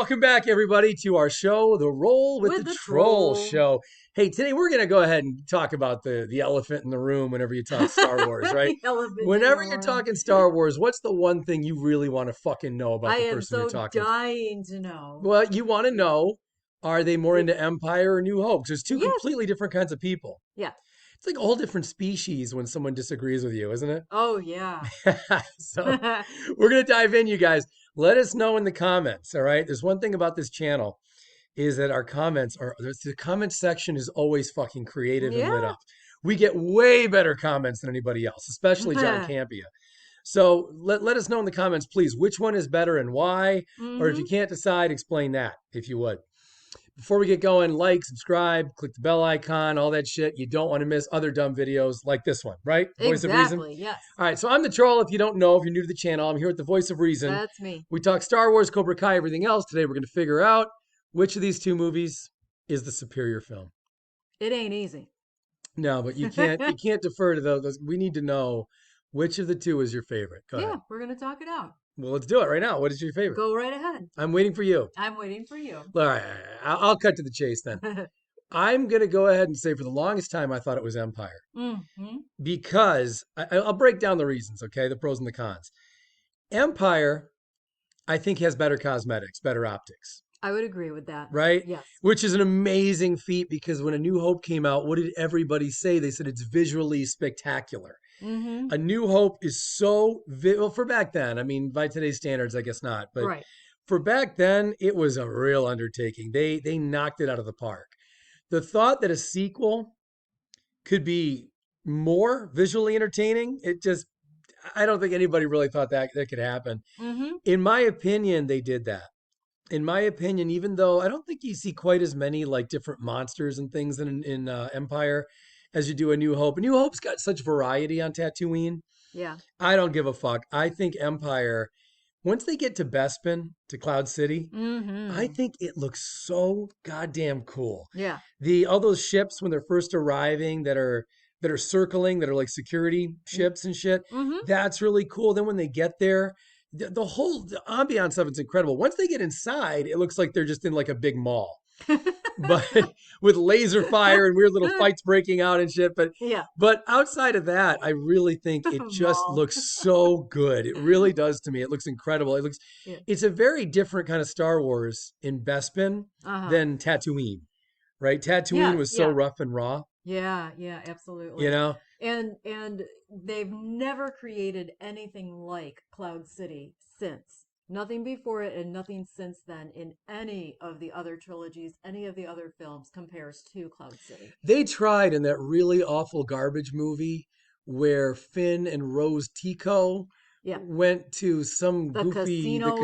welcome back, everybody, to our show, The Roll with the Troll Show. Hey, today we're going to go ahead and talk about the elephant in the room whenever you talk Star Wars, right? Whenever you're talking Star Wars, what's the one thing you really want to fucking know about the person you're talking to? I am so dying to know. Well, you want to know, are they more into Empire or New Hope? There's two completely different kinds of people. Yeah. It's like a whole different species when someone disagrees with you, isn't it? Oh, yeah. So we're going to dive in, you guys. Let us know in the comments, all right? There's one thing about this channel is that our comments are, the comment section is always fucking creative and lit up. We get way better comments than anybody else, especially John Campia. So let us know in the comments, please, which one is better and why, or if you can't decide, explain that, if you would. Before we get going, like, subscribe, click the bell icon, all that shit. You don't want to miss other dumb videos like this one, right? Voice of Reason. Yes. All right, so I'm the troll. If you don't know, if you're new to the channel, I'm here with the Voice of Reason. That's me. We talk Star Wars, Cobra Kai, everything else. Today we're going to figure out which of these two movies is the superior film. It ain't easy. No, but you can't defer to those. We need to know which of the two is your favorite. Go ahead. We're going to talk it out. Well, let's do it right now. What is your favorite? Go right ahead. I'm waiting for you. I'm waiting for you. All right, I'll cut to the chase then. I'm going to go ahead and say for the longest time, I thought it was Empire. Because I'll break down the reasons, okay? The pros and the cons. Empire, I think, has better cosmetics, better optics. I would agree with that. Right? Yes. Which is an amazing feat because when A New Hope came out, what did everybody say? They said it's visually spectacular. A New Hope is so, well, for back then, I mean, by today's standards, I guess not. But for back then, it was a real undertaking. They knocked it out of the park. The thought that a sequel could be more visually entertaining, I don't think anybody really thought that could happen. In my opinion, they did that. In my opinion, even though I don't think you see quite as many like different monsters and things in Empire as you do A New Hope. A New Hope's got such variety on Tatooine. Yeah. I don't give a fuck. I think Empire, once they get to Bespin, to Cloud City, I think it looks so goddamn cool. Yeah. All those ships when they're first arriving that are circling, that are like security ships and shit, that's really cool. Then when they get there, the whole ambiance of it's incredible. Once they get inside, it looks like they're just in like a big mall. But with laser fire and weird little fights breaking out and shit. But outside of that, I really think it just looks so good. It really does to me. It looks incredible. It's a very different kind of Star Wars in Bespin than Tatooine, right? Tatooine was so rough and raw. Yeah, absolutely. You know? And they've never created anything like Cloud City since. Nothing before it and nothing since then in any of the other trilogies, any of the other films compares to Cloud City. They tried in that really awful garbage movie where Finn and Rose Tico went to some the casino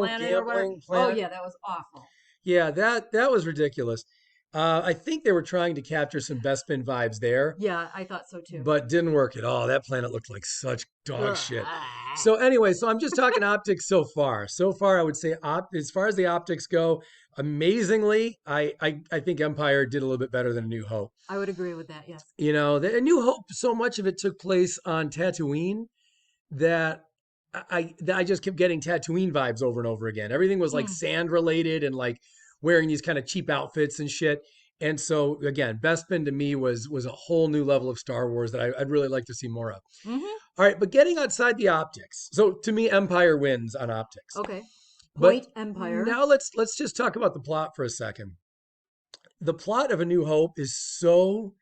gambling planet. Oh yeah, that was awful. Yeah, that was ridiculous. I think they were trying to capture some Bespin vibes there. Yeah, I thought so too. But didn't work at all. That planet looked like such dog shit. So anyway, I'm just talking optics so far. So far, I would say as far as the optics go, amazingly, I think Empire did a little bit better than A New Hope. I would agree with that, yes. You know, A New Hope, so much of it took place on Tatooine that I just kept getting Tatooine vibes over and over again. Everything was like sand related and like wearing these kind of cheap outfits and shit. And so again, Bespin to me was a whole new level of Star Wars that I'd really like to see more of. All right, but getting outside the optics. So to me, Empire wins on optics. Okay. Empire. Now let's just talk about the plot for a second. The plot of A New Hope is so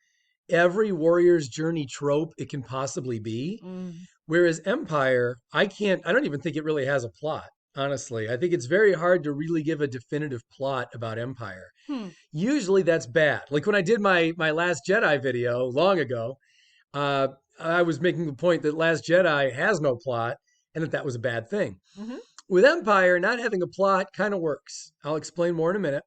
every warrior's journey trope it can possibly be. Whereas Empire, I don't even think it really has a plot. Honestly, I think it's very hard to really give a definitive plot about Empire. Usually that's bad. Like when I did my Last Jedi video long ago, I was making the point that Last Jedi has no plot and that was a bad thing. With Empire, not having a plot kind of works. I'll explain more in a minute.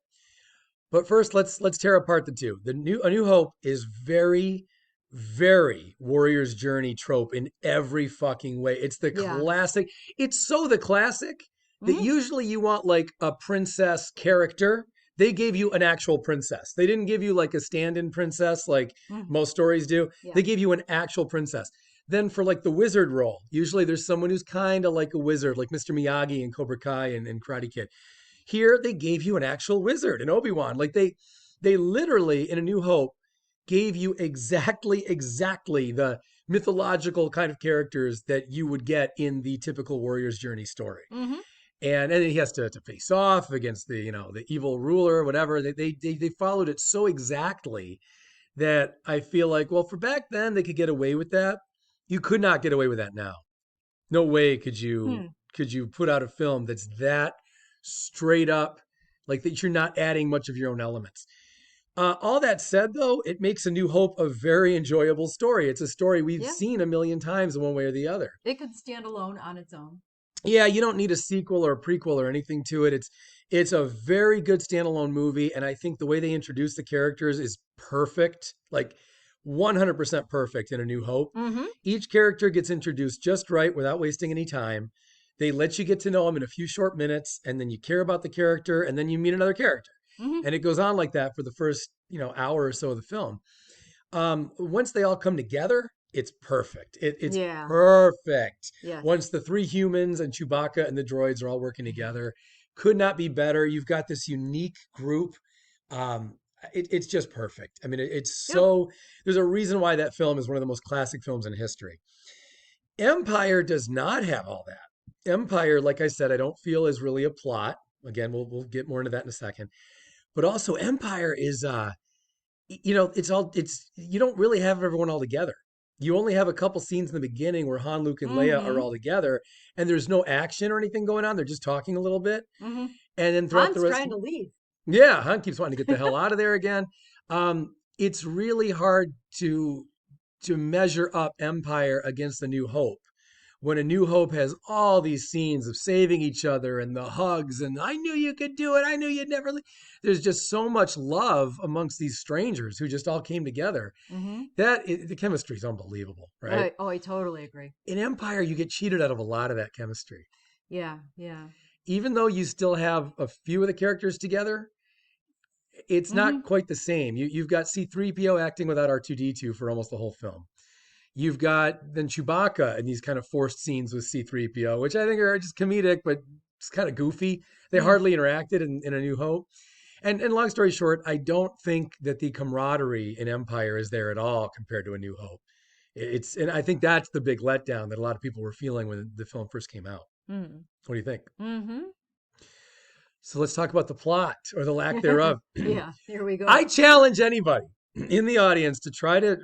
But first, let's tear apart the two. A New Hope is very, very warrior's journey trope in every fucking way. It's the classic. It's so the classic that usually you want like a princess character. They gave you an actual princess. They didn't give you like a stand-in princess like most stories do. They gave you an actual princess. Then for like the wizard role, usually there's someone who's kind of like a wizard, like Mr. Miyagi in Cobra Kai and Karate Kid. Here they gave you an actual wizard, an Obi-Wan. Like they literally in A New Hope gave you exactly the mythological kind of characters that you would get in the typical warrior's journey story. Mm-hmm. And then he has to face off against the the evil ruler or whatever. They followed it so exactly that I feel like, well, for back then they could get away with that. You could not get away with that now. No way could you put out a film that's that straight up, like that you're not adding much of your own elements. All that said, though, it makes A New Hope a very enjoyable story. It's a story we've Yeah. seen a million times in one way or the other. It could stand alone on its own. Yeah, you don't need a sequel or a prequel or anything to it. It's a very good standalone movie, and I think the way they introduce the characters is perfect, like 100% perfect in A New Hope. Mm-hmm. Each character gets introduced just right without wasting any time. They let you get to know them in a few short minutes, and then you care about the character, and then you meet another character. Mm-hmm. And it goes on like that for the first, hour or so of the film. Once they all come together, it's perfect. It's Yeah. perfect. Yes. Once the three humans and Chewbacca and the droids are all working together, could not be better. You've got this unique group. It's just perfect. I mean, it's Yep. so. There's a reason why that film is one of the most classic films in history. Empire does not have all that. Empire, like I said, I don't feel is really a plot. Again, we'll get more into that in a second. But also, Empire is it's you don't really have everyone all together. You only have a couple scenes in the beginning where Han, Luke, and Leia are Mm-hmm. all together, and there's no action or anything going on. They're just talking a little bit, Mm-hmm. and then throughout the Han's rest, trying to leave. yeah, Han keeps wanting to get the hell out of there again. It's really hard to measure up Empire against The New Hope when A New Hope has all these scenes of saving each other and the hugs and I knew you could do it. I knew you'd never leave. There's just so much love amongst these strangers who just all came together. Mm-hmm. The chemistry is unbelievable, right? I totally agree. In Empire, you get cheated out of a lot of that chemistry. Yeah. Yeah. Even though you still have a few of the characters together, it's Mm-hmm. not quite the same. You've got C3PO acting without R2D2 for almost the whole film. You've got then Chewbacca in these kind of forced scenes with C3PO, which I think are just comedic, but it's kind of goofy. They Mm. hardly interacted in A New Hope. And long story short, I don't think that the camaraderie in Empire is there at all compared to A New Hope. And I think that's the big letdown that a lot of people were feeling when the film first came out. Mm. What do you think? Mm-hmm. So let's talk about the plot or the lack thereof. Yeah. Here we go. I challenge anybody in the audience to try to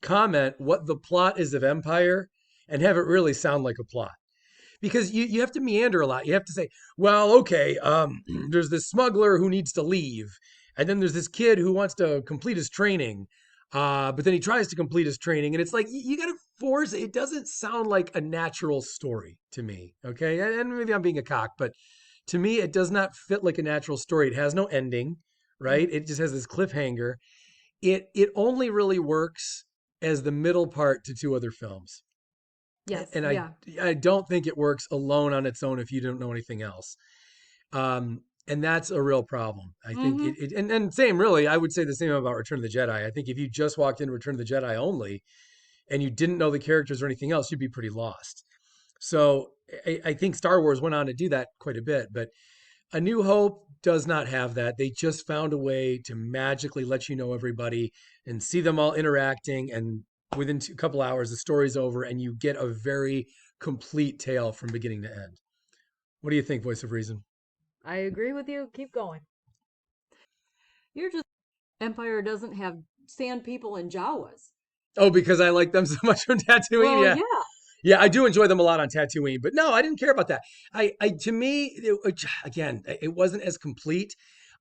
comment what the plot is of Empire and have it really sound like a plot. Because you have to meander a lot. You have to say, well, okay, there's this smuggler who needs to leave, and then there's this kid who wants to complete his training, but then he tries to complete his training, and it's like you got to force it. It doesn't sound like a natural story to me. Okay, and maybe I'm being a cock, but to me, it does not fit like a natural story. It has no ending, right? It just has this cliffhanger. It only really works as the middle part to two other films. Yes. And Yeah. I don't think it works alone on its own if you don't know anything else. And that's a real problem. I think Mm-hmm. and same really, I would say the same about Return of the Jedi. I think if you just walked in Return of the Jedi only and you didn't know the characters or anything else, you'd be pretty lost. So I think Star Wars went on to do that quite a bit, but A New Hope does not have that. They just found a way to magically let you know everybody and see them all interacting. And within a couple hours, the story's over and you get a very complete tale from beginning to end. What do you think, Voice of Reason? I agree with you. Keep going. You're just Empire doesn't have sand people and Jawas. Oh, because I like them so much from Tatooine? Well, Yeah. yeah. Yeah, I do enjoy them a lot on Tatooine, but no, I didn't care about that. To me, again, it wasn't as complete.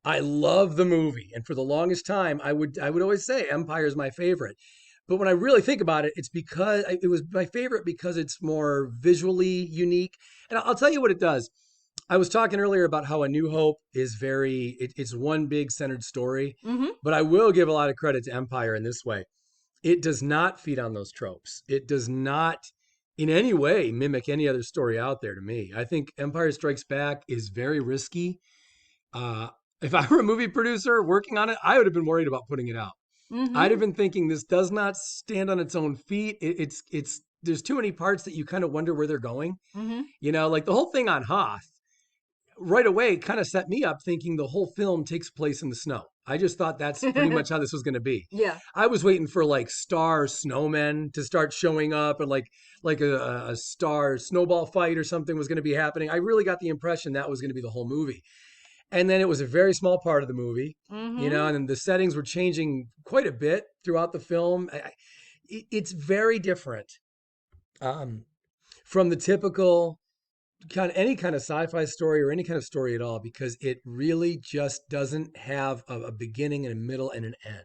I love the movie, and for the longest time, I would always say Empire is my favorite. But when I really think about it, it's because it was my favorite because it's more visually unique. And I'll tell you what it does. I was talking earlier about how A New Hope is it's one big centered story, Mm-hmm. but I will give a lot of credit to Empire in this way. It does not feed on those tropes. It does not in any way mimic any other story out there to me. I think Empire Strikes Back is very risky. Uh, if I were a movie producer working on it, I would have been worried about putting it out. I'd have Mm-hmm. been thinking this does not stand on its own feet. It's there's too many parts that you kind of wonder where they're going. Mm-hmm. Like the whole thing on Hoth right away kind of set me up thinking the whole film takes place in the snow. I just thought that's pretty much how this was going to be. Yeah. I was waiting for like star snowmen to start showing up, and like a star snowball fight or something was going to be happening. I really got the impression that was going to be the whole movie. And then it was a very small part of the movie, and then the settings were changing quite a bit throughout the film. It's very different from the typical any kind of sci-fi story or any kind of story at all, because it really just doesn't have a beginning and a middle and an end.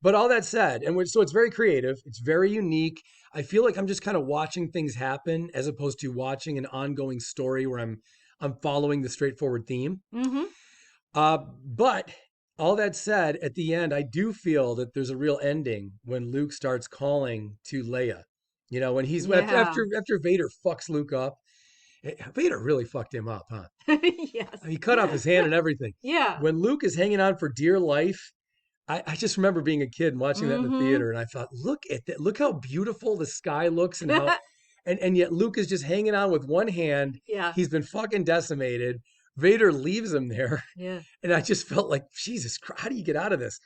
But all that said, so it's very creative, it's very unique. I feel like I'm just kind of watching things happen as opposed to watching an ongoing story where I'm following the straightforward theme. But all that said, at the end, I do feel that there's a real ending when Luke starts calling to Leia. When he's after Vader fucks Luke up. Vader really fucked him up, huh? Yes. He cut off his hand and everything. Yeah. When Luke is hanging on for dear life, I just remember being a kid and watching that in the theater, and I thought, look at that, look how beautiful the sky looks, and how and yet Luke is just hanging on with one hand. Yeah. He's been fucking decimated. Vader leaves him there. Yeah. And I just felt like, Jesus Christ, how do you get out of this?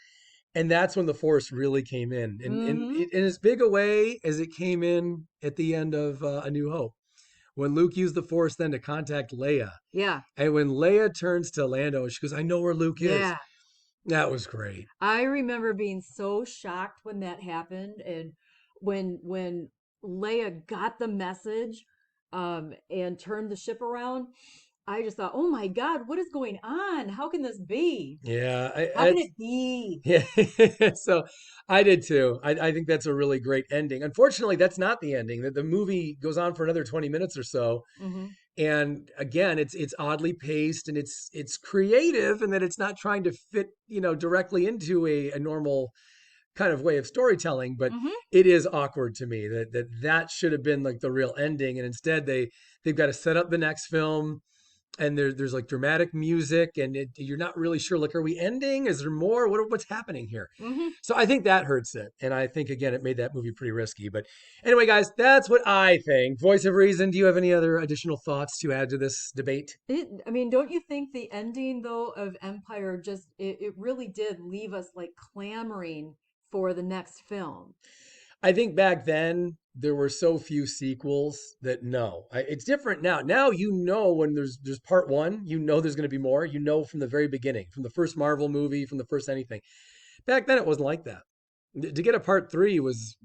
And that's when the Force really came in. In as big a way as it came in at the end of A New Hope. When Luke used the Force then to contact Leia. Yeah. And when Leia turns to Lando, she goes, I know where Luke is. Yeah. That was great. I remember being so shocked when that happened. And when Leia got the message and turned the ship around, I just thought, oh my God, what is going on? How can this be? Yeah. How can it be? Yeah. So I did too. I think that's a really great ending. Unfortunately, that's not the ending. The movie goes on for another 20 minutes or so. And again, it's oddly paced, and it's creative in that it's not trying to fit, directly into a normal kind of way of storytelling, but it is awkward to me that should have been like the real ending. And instead they've got to set up the next film. And there's like dramatic music, and you're not really sure, like, are we ending? Is there more? What's happening here? So I think that hurts it. And I think, again, it made that movie pretty risky. But anyway, guys, that's what I think. Voice of Reason, do you have any other additional thoughts to add to this debate? Don't you think the ending, though, of Empire it really did leave us like clamoring for the next film? I think back then there were so few sequels that it's different now. Now, when there's part one, there's going to be more, from the very beginning, from the first Marvel movie, from the first anything. Back then it wasn't like that. To get a part three was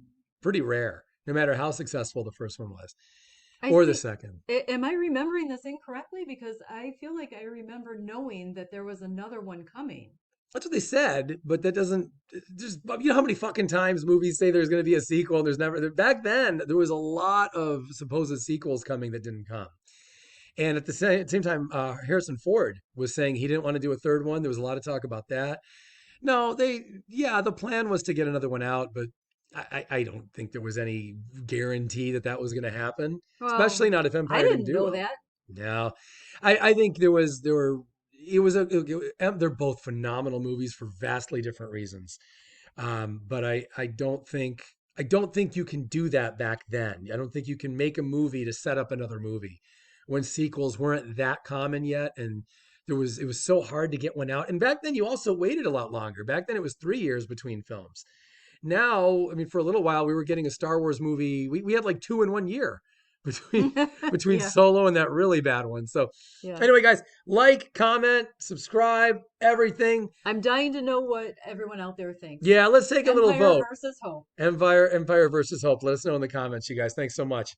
pretty rare, no matter how successful the first one was. The second. Am I remembering this incorrectly? Because I feel like I remember knowing that there was another one coming. That's what they said, but that doesn't. How many fucking times movies say there's going to be a sequel and there's never. Back then, there was a lot of supposed sequels coming that didn't come. And at the same time, Harrison Ford was saying he didn't want to do a third one. There was a lot of talk about that. No, the plan was to get another one out, but I don't think there was any guarantee that was going to happen, especially not if Empire didn't do it. I didn't know that. No, I think there were. They're both phenomenal movies for vastly different reasons. But I don't think you can do that back then. I don't think you can make a movie to set up another movie when sequels weren't that common yet. And it was so hard to get one out. And back then you also waited a lot longer. Back then it was 3 years between films. Now, for a little while we were getting a Star Wars movie. We had like 2 in 1 year. Between Solo and that really bad one. So anyway, guys, like, comment, subscribe, everything. I'm dying to know what everyone out there thinks. Yeah, let's take a little vote. Empire versus Hope. Empire versus Hope. Let us know in the comments, you guys. Thanks so much.